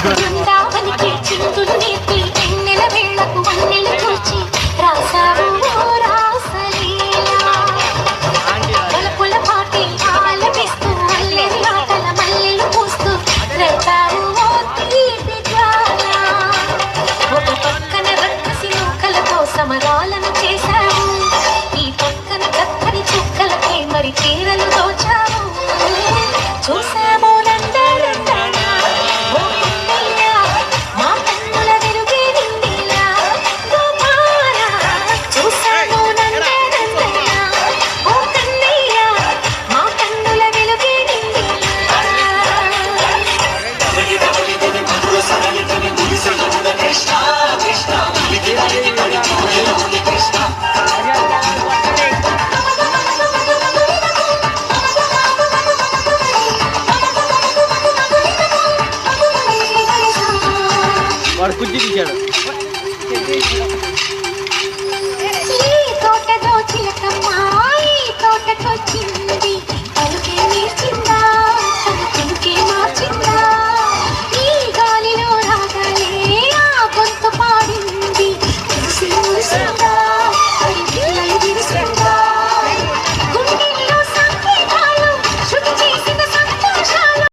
బృందావనికి చిందులు నేర్పి వెన్నెల వేళకు వన్నెలు కూర్చి రాసావు రాసలీలా బలపుల పాటి ఆలపిస్తూ మల్లెని ఆటల మల్లెలు పూస్తూ రేపావు తీపి జ్వాల ఒక పక్కన రక్కసి నూకలతో సమరాలను చేశావు ఈ పక్కన కక్కని చుక్కలకే మరి చీరలు దోచావు చూసాము వాడు కుర్చీ తీశాడు.